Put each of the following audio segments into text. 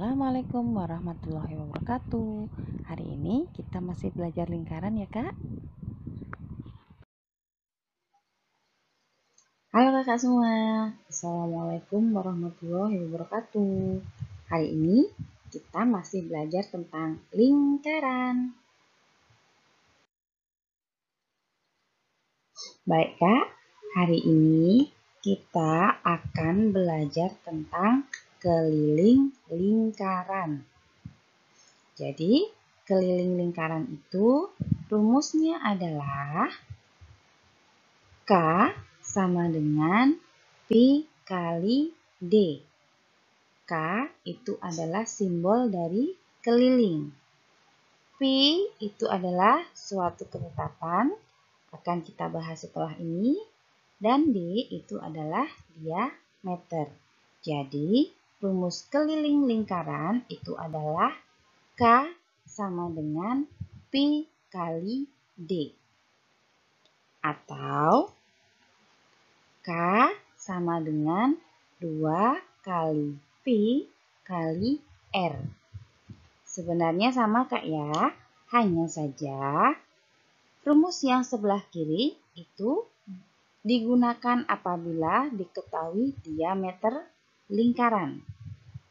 Assalamualaikum warahmatullahi wabarakatuh. Hari ini kita masih belajar lingkaran ya kak. Halo kakak semua, Assalamualaikum warahmatullahi wabarakatuh. Hari ini kita masih belajar tentang lingkaran. Baik kak, hari ini kita akan belajar tentang keliling lingkaran. Jadi keliling lingkaran itu rumusnya adalah K sama dengan Pi kali D. K itu adalah simbol dari keliling. Pi itu adalah suatu ketetapan, akan kita bahas setelah ini. Dan D itu adalah diameter. Jadi rumus keliling lingkaran itu adalah K sama dengan Pi kali D. Atau K sama dengan 2 kali Pi kali R. Sebenarnya sama kak ya, hanya saja rumus yang sebelah kiri itu digunakan apabila diketahui diameter lingkaran.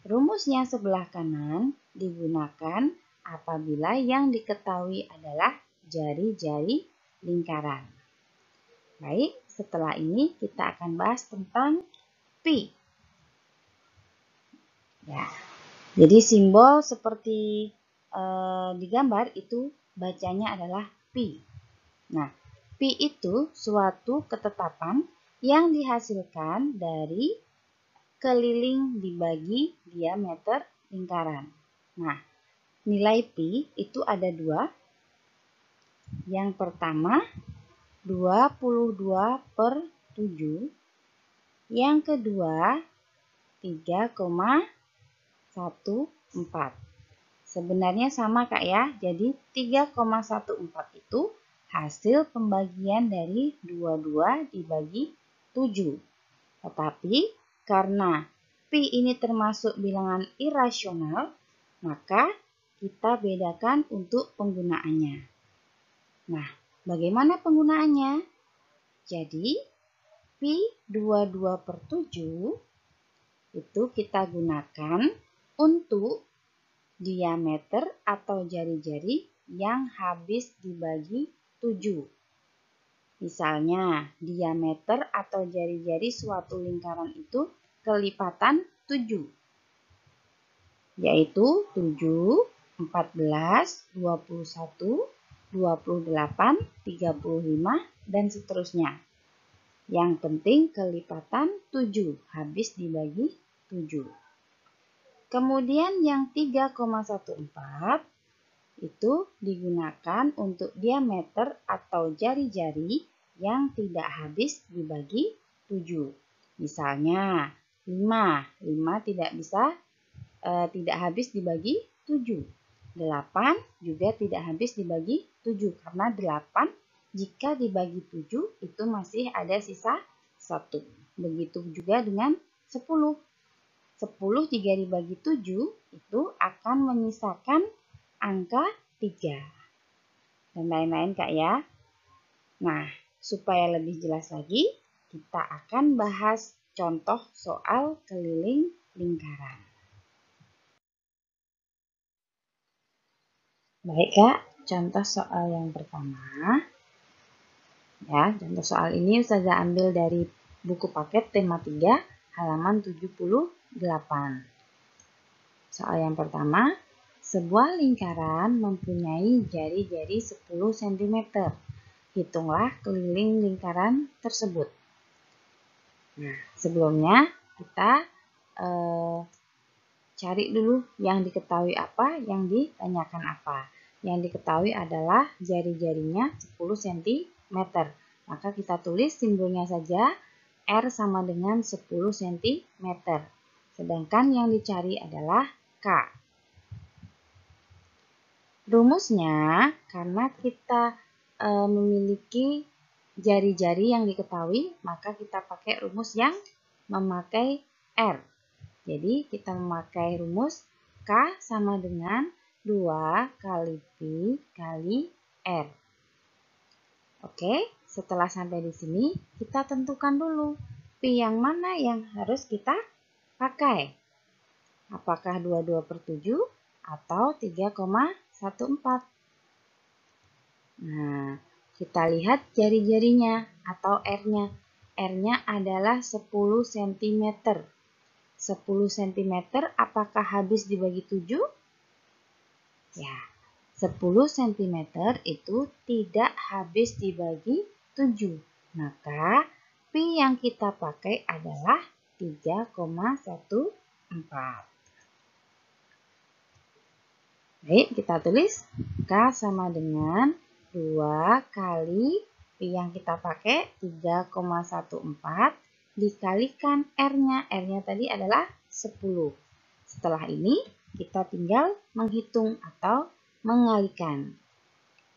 Rumus yang sebelah kanan digunakan apabila yang diketahui adalah jari-jari lingkaran. Baik, setelah ini kita akan bahas tentang Pi. Ya, jadi simbol seperti di gambar itu bacanya adalah Pi. Nah, Pi itu suatu ketetapan yang dihasilkan dari keliling dibagi diameter lingkaran. Nah, nilai Pi itu ada dua. Yang pertama 22/7. Yang kedua 3,14. Sebenarnya sama kak ya, jadi 3,14 itu hasil pembagian dari 22 dibagi 7. Tetapi karena Pi ini termasuk bilangan irasional, maka kita bedakan untuk penggunaannya. Nah, bagaimana penggunaannya? Jadi Pi 22/7 itu kita gunakan untuk diameter atau jari-jari yang habis dibagi 7. Misalnya, diameter atau jari-jari suatu lingkaran itu kelipatan 7, yaitu 7, 14, 21, 28, 35, dan seterusnya. Yang penting kelipatan 7 habis dibagi 7. Kemudian yang 3,14 itu digunakan untuk diameter atau jari-jari yang tidak habis dibagi 7. Misalnya 5 tidak habis dibagi 7. 8 juga tidak habis dibagi 7 karena 8 jika dibagi 7 itu masih ada sisa 1. Begitu juga dengan 10. 10 jika dibagi 7 itu akan menyisakan angka 3. Dan lain-lain kak ya. Nah, supaya lebih jelas lagi, kita akan bahas contoh soal keliling lingkaran. Baik kak, contoh soal yang pertama. Ya, contoh soal ini Ustazah ambil dari buku paket tema 3 halaman 78. Soal yang pertama, sebuah lingkaran mempunyai jari-jari 10 cm. Hitunglah keliling lingkaran tersebut. Nah, sebelumnya kita cari dulu yang diketahui apa, yang ditanyakan apa. Yang diketahui adalah jari-jarinya 10 cm. Maka kita tulis simbolnya saja R sama dengan 10 cm. Sedangkan yang dicari adalah K. Rumusnya, karena kita memiliki jari-jari yang diketahui, maka kita pakai rumus yang memakai R. Jadi kita memakai rumus K K sama dengan 2 kali Pi kali R. Oke, setelah sampai di sini, kita tentukan dulu Pi yang mana yang harus kita pakai. Apakah 22/7 atau 3,14? Nah, kita lihat jari-jarinya atau R-nya. R-nya adalah 10 cm. 10 cm apakah habis dibagi 7? Ya, 10 cm itu tidak habis dibagi 7. Maka Pi yang kita pakai adalah 3,14. Baik, kita tulis K sama dengan 2 kali Pi yang kita pakai 3,14 dikalikan R-nya. R-nya tadi adalah 10. Setelah ini kita tinggal menghitung atau mengalikan.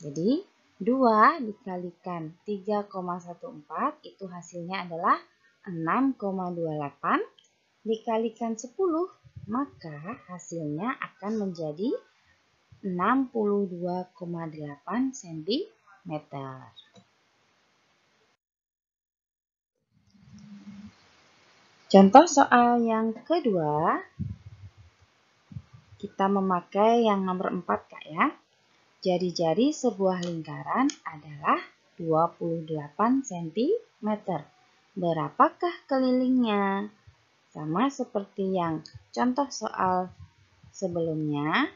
Jadi 2 dikalikan 3,14 itu hasilnya adalah 6,28 dikalikan 10 maka hasilnya akan menjadi 62,8 cm. Contoh soal yang kedua, kita memakai yang nomor 4 Kak ya. Jari-jari sebuah lingkaran adalah 28 cm. Berapakah kelilingnya? Sama seperti yang contoh soal sebelumnya,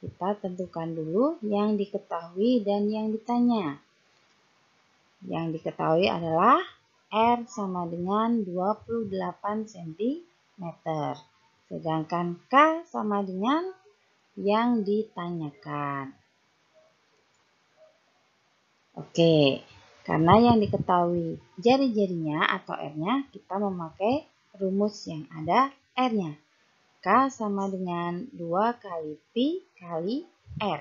kita tentukan dulu yang diketahui dan yang ditanya. Yang diketahui adalah R sama dengan 28 cm. Sedangkan K sama dengan yang ditanyakan. Oke, karena yang diketahui jari-jarinya atau R-nya, kita memakai rumus yang ada R-nya. K sama dengan 2 kali Pi kali R.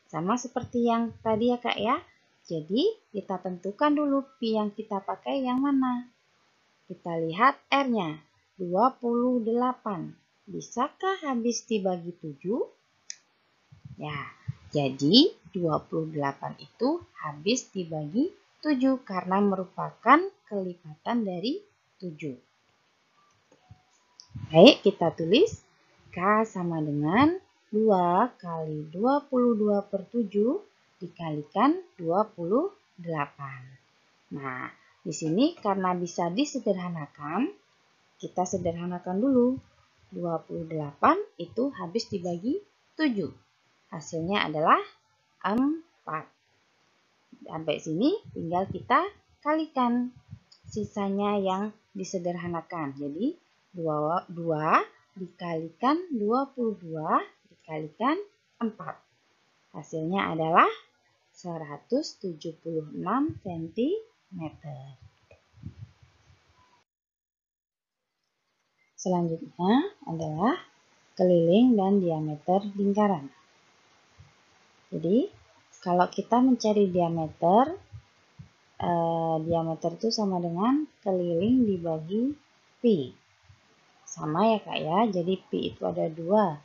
Sama seperti yang tadi ya Kak ya. Jadi kita tentukan dulu Pi yang kita pakai yang mana. Kita lihat R-nya 28. Bisakah habis dibagi 7? Ya, jadi 28 itu habis dibagi 7 karena merupakan kelipatan dari 7. Baik, kita tulis K sama dengan 2 kali 22/7 dikalikan 28. Nah, di sini karena bisa disederhanakan, kita sederhanakan dulu. 28 itu habis dibagi 7. Hasilnya adalah 4. Sampai sini tinggal kita kalikan sisanya yang disederhanakan. Jadi 2 dikalikan 22 dikalikan 4. Hasilnya adalah 176 cm. Selanjutnya adalah keliling dan diameter lingkaran. Jadi, kalau kita mencari diameter, diameter itu sama dengan keliling dibagi Pi. Sama ya Kak ya, jadi Pi itu ada 2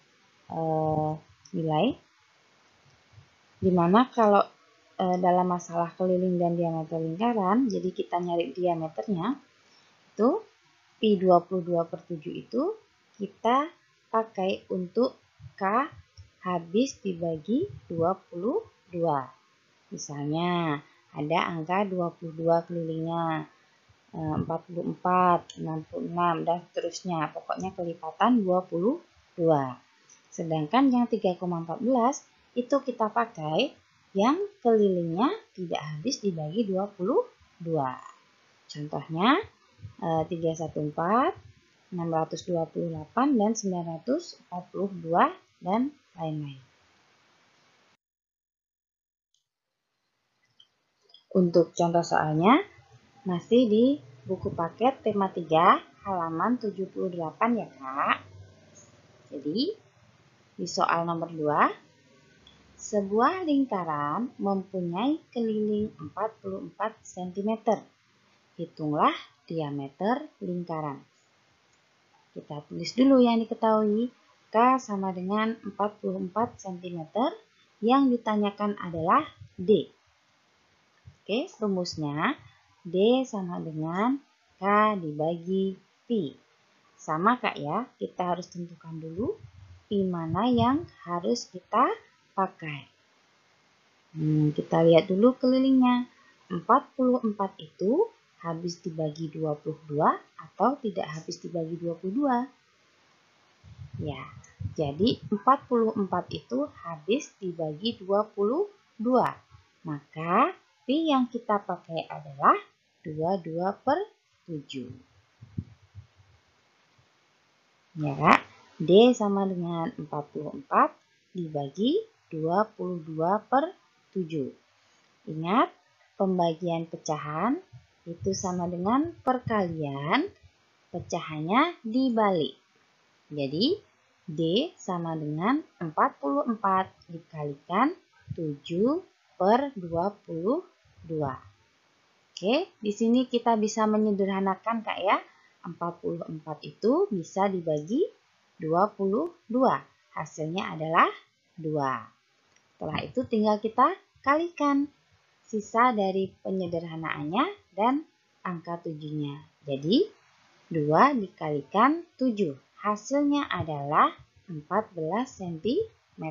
nilai. Dimana kalau dalam masalah keliling dan diameter lingkaran, jadi kita nyari diameternya, itu Pi 22/7 itu kita pakai untuk K habis dibagi 22. Misalnya ada angka 22 kelilingnya, 44, 66, dan seterusnya. Pokoknya kelipatan 22. Sedangkan yang 3,14 itu kita pakai yang kelilingnya tidak habis dibagi 22. Contohnya 314, 628, dan 942, dan lain-lain. Untuk contoh soalnya masih di buku paket tema 3 halaman 78 ya Kak. Jadi di soal nomor 2, sebuah lingkaran mempunyai keliling 44 cm. Hitunglah diameter lingkaran. Kita tulis dulu yang diketahui. K sama dengan 44 cm. Yang ditanyakan adalah D. Oke, rumusnya D sama dengan K dibagi Pi. Sama Kak ya, kita harus tentukan dulu Pi mana yang harus kita pakai. Kita lihat dulu kelilingnya. 44 itu habis dibagi 22 atau tidak habis dibagi 22? Ya, jadi 44 itu habis dibagi 22. Maka Pi yang kita pakai adalah 22/7. Ya, Kak. D sama dengan 44 dibagi 22/7. Ingat, pembagian pecahan itu sama dengan perkalian, pecahannya dibalik. Jadi, D sama dengan 44 dikalikan 7/22. Oke, di sini kita bisa menyederhanakan Kak ya. 44 itu bisa dibagi 22. Hasilnya adalah 2. Setelah itu tinggal kita kalikan sisa dari penyederhanaannya dan angka 7-nya. Jadi 2 dikalikan 7. Hasilnya adalah 14 cm.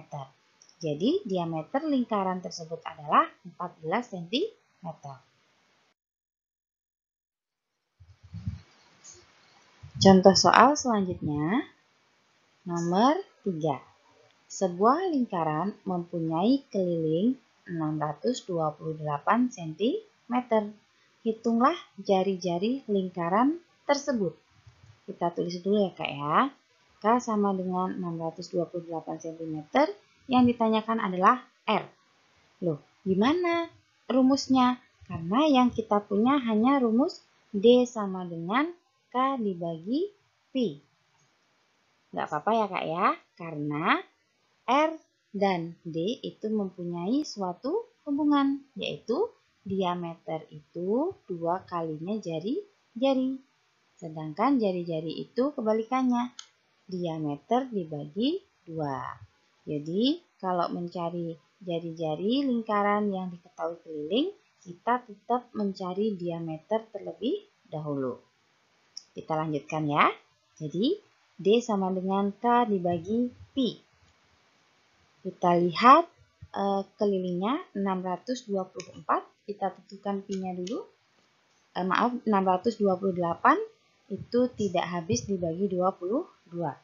Jadi diameter lingkaran tersebut adalah 14 cm. Contoh soal selanjutnya, nomor 3. Sebuah lingkaran mempunyai keliling 628 cm. Hitunglah jari-jari lingkaran tersebut. Kita tulis dulu ya Kak ya. K sama dengan 628 cm. Yang ditanyakan adalah R. Loh, gimana rumusnya? Karena yang kita punya hanya rumus D sama dengan K dibagi Pi. Nggak apa-apa ya Kak ya, karena R dan D itu mempunyai suatu hubungan, yaitu diameter itu 2 kalinya jari-jari. Sedangkan jari-jari itu kebalikannya, diameter dibagi 2. Jadi, kalau mencari jari-jari lingkaran yang diketahui keliling, kita tetap mencari diameter terlebih dahulu. Kita lanjutkan ya. Jadi, D sama dengan K dibagi Pi. Kita lihat kelilingnya 624, kita tentukan Pi-nya dulu. 628 itu tidak habis dibagi 22.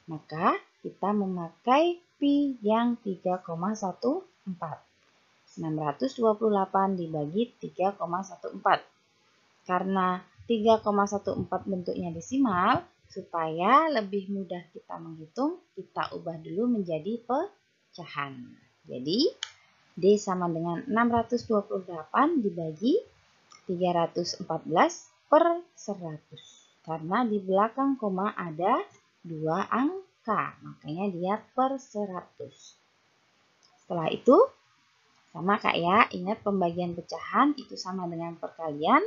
Maka kita memakai Pi yang 3,14. 628 dibagi 3,14. Karena 3,14 bentuknya desimal, supaya lebih mudah kita menghitung, kita ubah dulu menjadi pecahan. Jadi, D sama dengan 628 dibagi 314/100. Karena di belakang koma ada 2 angka, makanya dia per 100. Setelah itu, sama Kak ya, ingat pembagian pecahan itu sama dengan perkalian,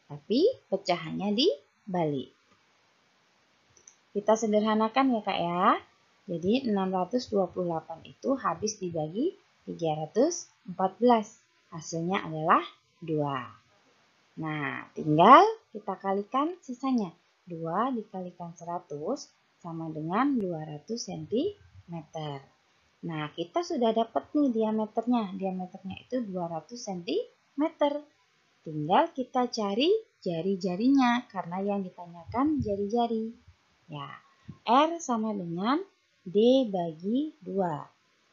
tapi pecahannya dibalik. Kita sederhanakan ya Kak ya. Jadi 628 itu habis dibagi 314. Hasilnya adalah 2. Nah, tinggal kita kalikan sisanya. 2 dikalikan 100 sama dengan 200 cm. Nah, kita sudah dapat nih diameternya. Diameternya itu 200 cm. Tinggal kita cari jari-jarinya karena yang ditanyakan jari-jari. Ya, R sama dengan D bagi 2.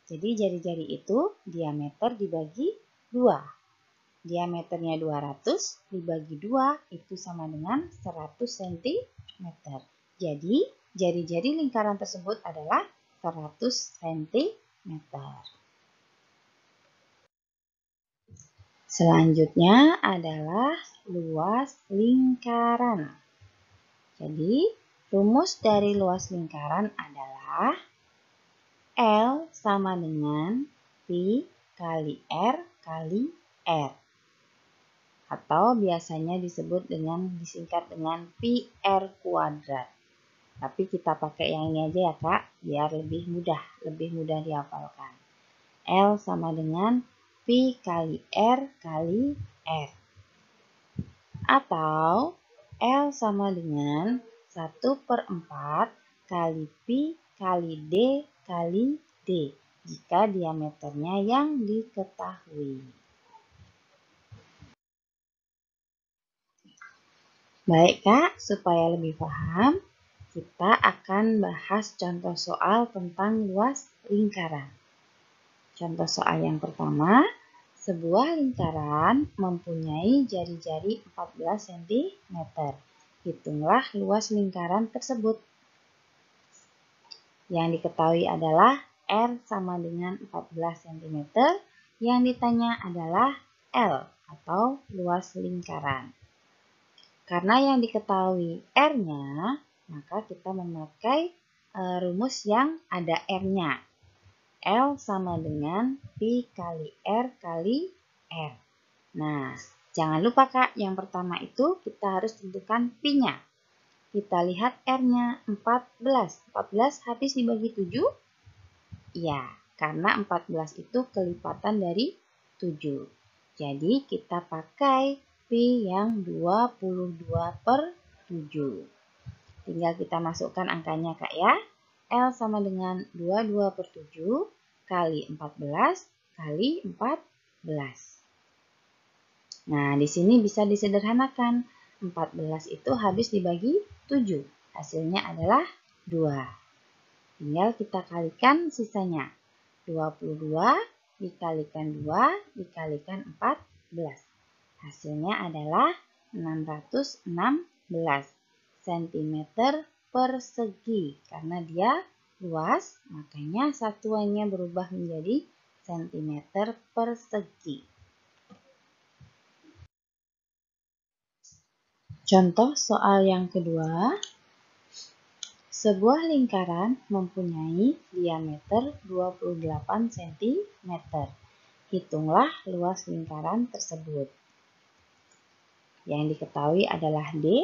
Jadi jari-jari itu diameter dibagi 2. Diameternya 200 dibagi 2 itu sama dengan 100 cm. Jadi jari-jari lingkaran tersebut adalah 100 cm. Selanjutnya adalah luas lingkaran. Jadi rumus dari luas lingkaran adalah L sama dengan Pi kali R kali R. Atau biasanya disebut disingkat dengan Pi R kuadrat. Tapi kita pakai yang ini aja ya Kak, biar lebih mudah dihafalkan. L sama dengan P kali R kali R. Atau L sama dengan 1/4 kali Pi kali D kali D jika diameternya yang diketahui. Baik Kak, supaya lebih paham, kita akan bahas contoh soal tentang luas lingkaran. Contoh soal yang pertama, sebuah lingkaran mempunyai jari-jari 14 cm. Hitunglah luas lingkaran tersebut. Yang diketahui adalah R sama dengan 14 cm. Yang ditanya adalah L atau luas lingkaran. Karena yang diketahui R-nya, maka kita memakai rumus yang ada R-nya. L sama dengan Pi kali R kali R. Nah, jangan lupa Kak, yang pertama itu kita harus tentukan Pi-nya. Kita lihat R-nya 14. 14 habis dibagi 7? Iya, karena 14 itu kelipatan dari 7. Jadi kita pakai Pi yang 22/7. Tinggal kita masukkan angkanya Kak ya. L sama dengan 22/7 kali 14 kali 14. Nah, di sini bisa disederhanakan. 14 itu habis dibagi 7. Hasilnya adalah 2. Tinggal kita kalikan sisanya. 22 dikalikan 2 dikalikan 14. Hasilnya adalah 616 cm persegi. Karena dia luas, makanya satuannya berubah menjadi cm persegi. Contoh soal yang kedua. Sebuah lingkaran mempunyai diameter 28 cm. Hitunglah luas lingkaran tersebut. Yang diketahui adalah D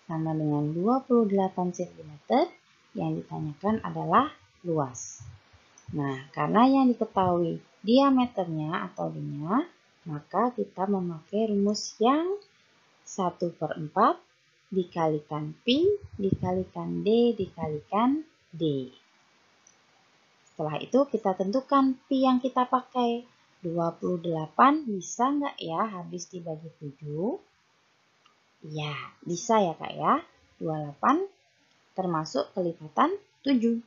sama dengan 28 cm. Yang ditanyakan adalah luas. Nah, karena yang diketahui diameternya atau D-nya, maka kita memakai rumus yang 1/4 dikalikan Pi dikalikan D dikalikan D. Setelah itu kita tentukan Pi yang kita pakai. 28 bisa nggak ya habis dibagi 7? Ya, bisa ya Kak ya. 28 termasuk kelipatan 7.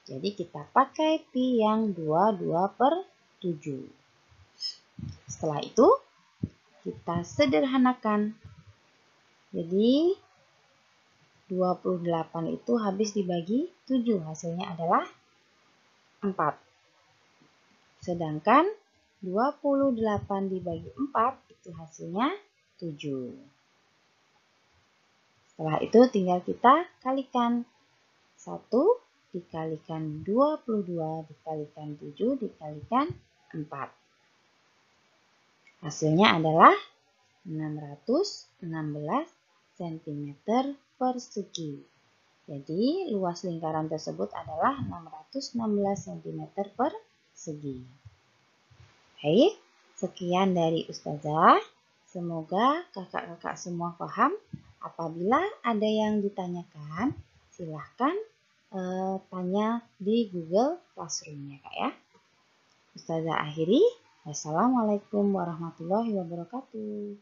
Jadi kita pakai Pi yang 22/7. Setelah itu kita sederhanakan. Jadi 28 itu habis dibagi 7. Hasilnya adalah 4. Sedangkan 28 dibagi 4 itu hasilnya 7. Setelah itu tinggal kita kalikan. 1 dikalikan 22 dikalikan 7 dikalikan 4. Hasilnya adalah 616 cm persegi. Jadi luas lingkaran tersebut adalah 616 cm persegi. Baik, sekian dari Ustazah. Semoga kakak-kakak semua paham. Apabila ada yang ditanyakan, silahkan tanya di Google Classroom ya Kak ya. Ustazah akhiri. Wassalamualaikum warahmatullahi wabarakatuh.